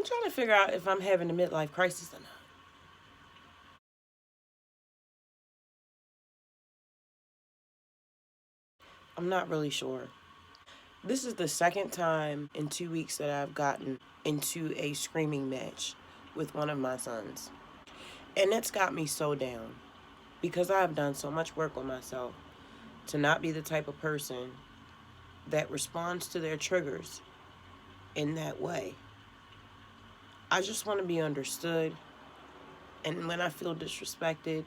I'm trying to figure out if I'm having a midlife crisis or not. I'm not really sure. This is the second time in 2 weeks that I've gotten into a screaming match with one of my sons. And it's got me so down because I have done so much work on myself to not be the type of person that responds to their triggers in that way. I just want to be understood. And when I feel disrespected,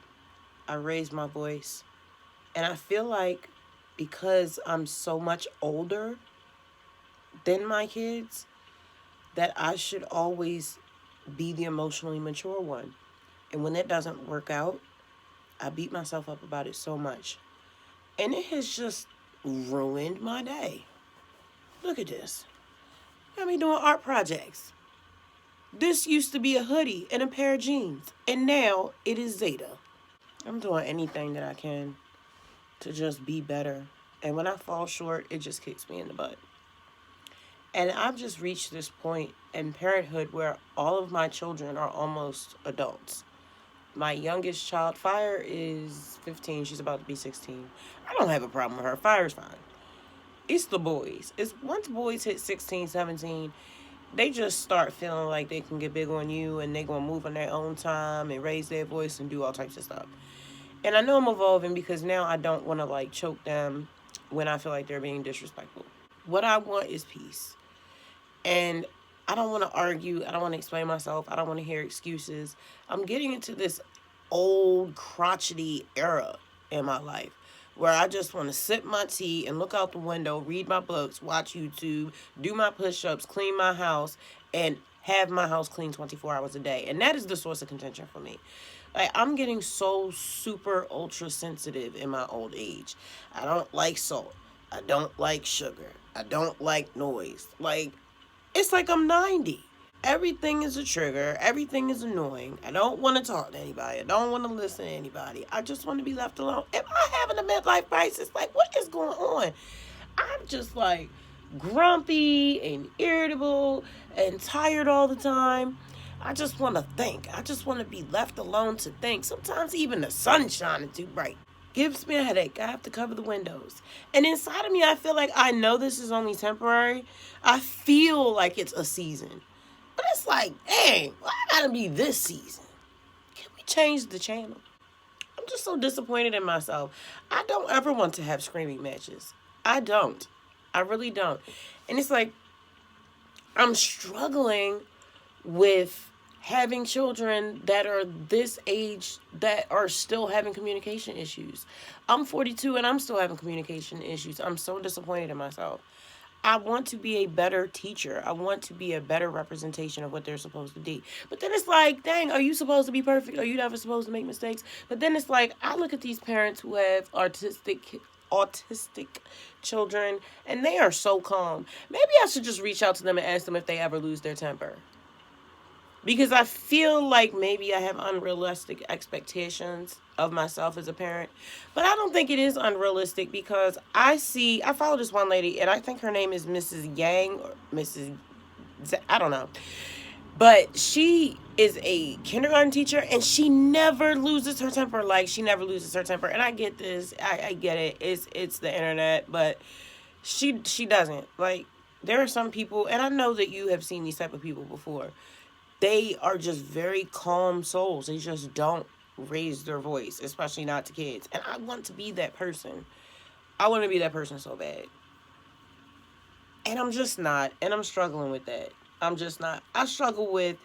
I raise my voice. And I feel like because I'm so much older than my kids, that I should always be the emotionally mature one. And when it doesn't work out, I beat myself up about it so much. And it has just ruined my day. Look at this. Got me doing art projects. This used to be a hoodie and a pair of jeans. And now it is Zeta. I'm doing anything that I can to just be better. And when I fall short, it just kicks me in the butt. And I've just reached this point in parenthood where all of my children are almost adults. My youngest child, Fire, is 15. She's about to be 16. I don't have a problem with her. Fire's fine. It's the boys. It's once boys hit 16, 17, they just start feeling like they can get big on you and they're going to move on their own time and raise their voice and do all types of stuff. And I know I'm evolving because now I don't want to like choke them when I feel like they're being disrespectful. What I want is peace. And I don't want to argue. I don't want to explain myself. I don't want to hear excuses. I'm getting into this old crotchety era in my life where I just want to sip my tea and look out the window, read my books, watch YouTube, do my push-ups, clean my house, and have my house clean 24 hours a day. And that is the source of contention for me. Like, I'm getting so super ultra sensitive in my old age. I don't like salt. I don't like sugar. I don't like noise. Like, it's like I'm 90. Everything is a trigger. Everything is annoying. I don't want to talk to anybody. I don't want to listen to anybody. I just want to be left alone. Am I having a midlife crisis? Like, what is going on? I'm just like grumpy and irritable and tired all the time. I just want to think. I just want to be left alone to think. Sometimes even the sun's shining too bright. Gives me a headache. I have to cover the windows. And inside of me, I feel like I know this is only temporary. I feel like it's a season. But it's like, dang, why gotta be this season? Can we change the channel? I'm just so disappointed in myself. I don't ever want to have screaming matches. I don't. I really don't. And it's like, I'm struggling with having children that are this age that are still having communication issues. I'm 42 and I'm still having communication issues. I'm so disappointed in myself. I want to be a better teacher. I want to be a better representation of what they're supposed to be. But then it's like, dang, are you supposed to be perfect? Are you never supposed to make mistakes? But then it's like, I look at these parents who have autistic children and they are so calm. Maybe I should just reach out to them and ask them if they ever lose their temper. Because I feel like maybe I have unrealistic expectations of myself as a parent. But I don't think it is unrealistic because I follow this one lady, and I think her name is Mrs. Yang or Mrs. I don't know. But she is a kindergarten teacher, and she never loses her temper. Like, she never loses her temper. And I get this. I get it. It's the internet. But she doesn't. Like, there are some people, and I know that you have seen these type of people before. They are just very calm souls. They just don't raise their voice, especially not to kids. And I want to be that person. I want to be that person so bad. And I'm just not. And I'm struggling with that. I'm just not. I struggle with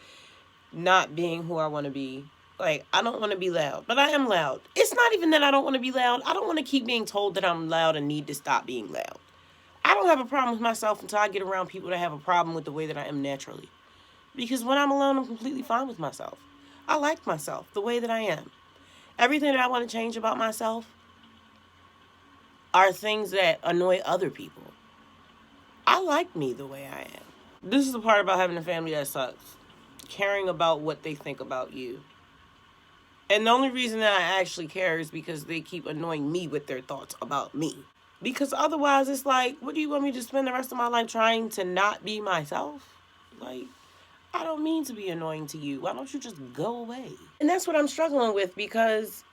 not being who I want to be. Like, I don't want to be loud, but I am loud. It's not even that I don't want to be loud. I don't want to keep being told that I'm loud and need to stop being loud. I don't have a problem with myself until I get around people that have a problem with the way that I am naturally. Because when I'm alone, I'm completely fine with myself. I like myself the way that I am. Everything that I want to change about myself are things that annoy other people. I like me the way I am. This is the part about having a family that sucks. Caring about what they think about you. And the only reason that I actually care is because they keep annoying me with their thoughts about me. Because otherwise, it's like, what do you want me to spend the rest of my life trying to not be myself? Like, I don't mean to be annoying to you. Why don't you just go away? And that's what I'm struggling with, because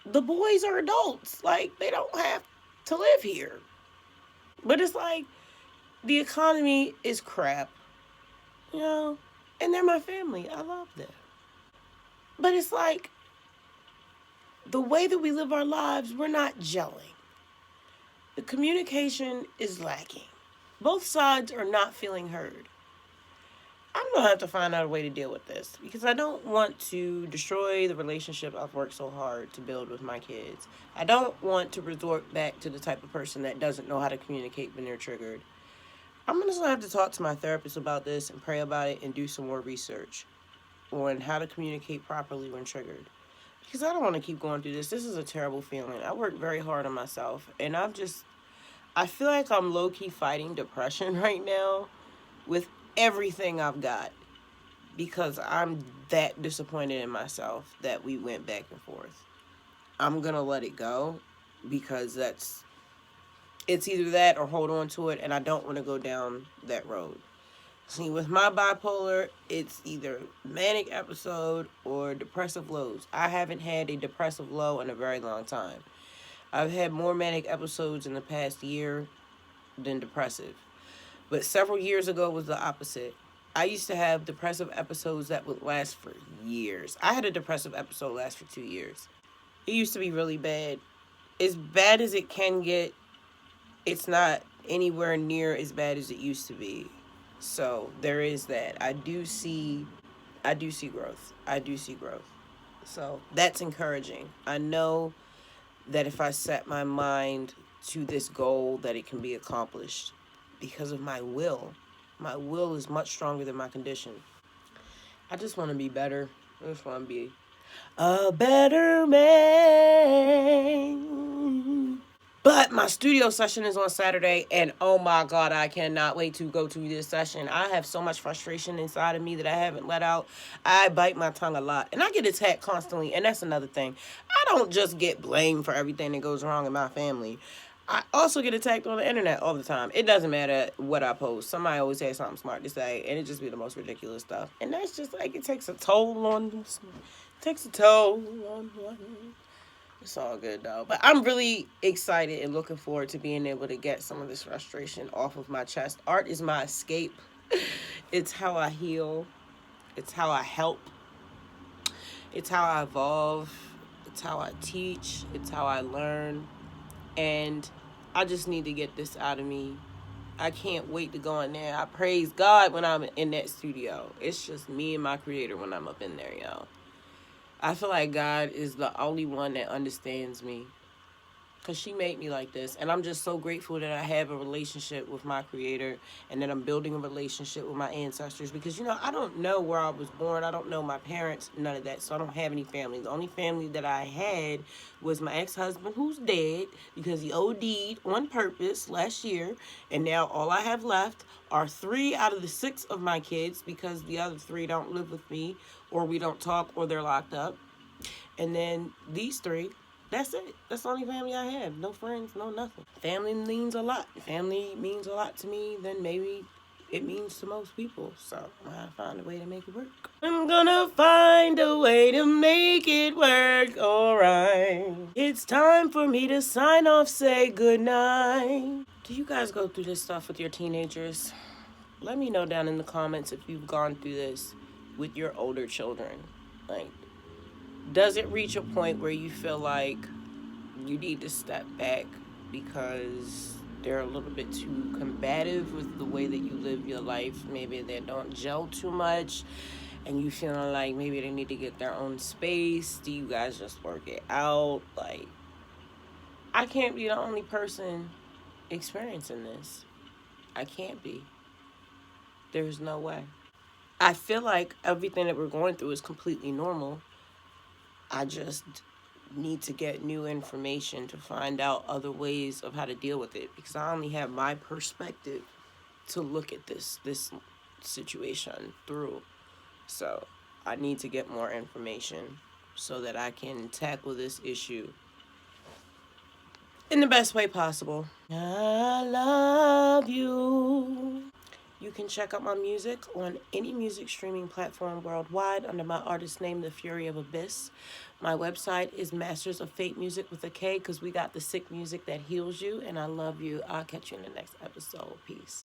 the boys are adults. Like, they don't have to live here. But it's like, the economy is crap, you know? And they're my family. I love them. But it's like, the way that we live our lives, we're not gelling. The communication is lacking. Both sides are not feeling heard. I'm going to have to find out a way to deal with this, because I don't want to destroy the relationship I've worked so hard to build with my kids. I don't want to resort back to the type of person that doesn't know how to communicate when they're triggered. I'm going to have to talk to my therapist about this and pray about it and do some more research on how to communicate properly when triggered. Because I don't want to keep going through this. This is a terrible feeling. I worked very hard on myself, and I feel like I'm low-key fighting depression right now with everything I've got, because I'm that disappointed in myself that we went back and forth. I'm going to let it go, because it's either that or hold on to it, and I don't want to go down that road. See, with my bipolar, it's either manic episode or depressive lows. I haven't had a depressive low in a very long time. I've had more manic episodes in the past year than depressive. But several years ago was the opposite. I used to have depressive episodes that would last for years. I had a depressive episode last for 2 years. It used to be really bad. As bad as it can get, it's not anywhere near as bad as it used to be. So there is that. I do see growth. I do see growth. So that's encouraging. I know that if I set my mind to this goal, that it can be accomplished because of my will. My will is much stronger than my condition. I just want to be better. I just want to be a better man. But my studio session is on Saturday, and oh my God, I cannot wait to go to this session. I have so much frustration inside of me that I haven't let out. I bite my tongue a lot, and I get attacked constantly, and that's another thing. I don't just get blamed for everything that goes wrong in my family. I also get attacked on the internet all the time. It doesn't matter what I post. Somebody always has something smart to say, and it just be the most ridiculous stuff. And that's just like, it takes a toll on It's all good, though. But I'm really excited and looking forward to being able to get some of this frustration off of my chest. Art is my escape. It's how I heal. It's how I help. It's how I evolve. It's how I teach. It's how I learn. And I just need to get this out of me. I can't wait to go in there. I praise God when I'm in that studio. It's just me and my creator when I'm up in there, y'all. I feel like God is the only one that understands me, because she made me like this. And I'm just so grateful that I have a relationship with my creator, and that I'm building a relationship with my ancestors, because, I don't know where I was born. I don't know my parents, none of that. So I don't have any family. The only family that I had was my ex-husband, who's dead because he OD'd on purpose last year. And now all I have left are 3 out of the 6 of my kids, because the other 3 don't live with me, or we don't talk, or they're locked up. And then these 3, that's it. That's the only family I have. No friends, no nothing. Family means a lot. Family means a lot to me than maybe it means to most people. So I'm going to find a way to make it work. I'm going to find a way to make it work. All right. It's time for me to sign off, say goodnight. Do you guys go through this stuff with your teenagers? Let me know down in the comments if you've gone through this with your older children. Like, does it reach a point where you feel like you need to step back because they're a little bit too combative with the way that you live your life? Maybe they don't gel too much, and you feeling like maybe they need to get their own space. Do you guys just work it out? Like, I can't be the only person experiencing this. I can't be. There's no way. I feel like everything that we're going through is completely normal. I just need to get new information to find out other ways of how to deal with it, because I only have my perspective to look at this situation through. So I need to get more information so that I can tackle this issue in the best way possible. I love you. You can check out my music on any music streaming platform worldwide under my artist name, The Fury of Abyss. My website is Masters of Fate Music with a K, because we got the sick music that heals you, and I love you. I'll catch you in the next episode. Peace.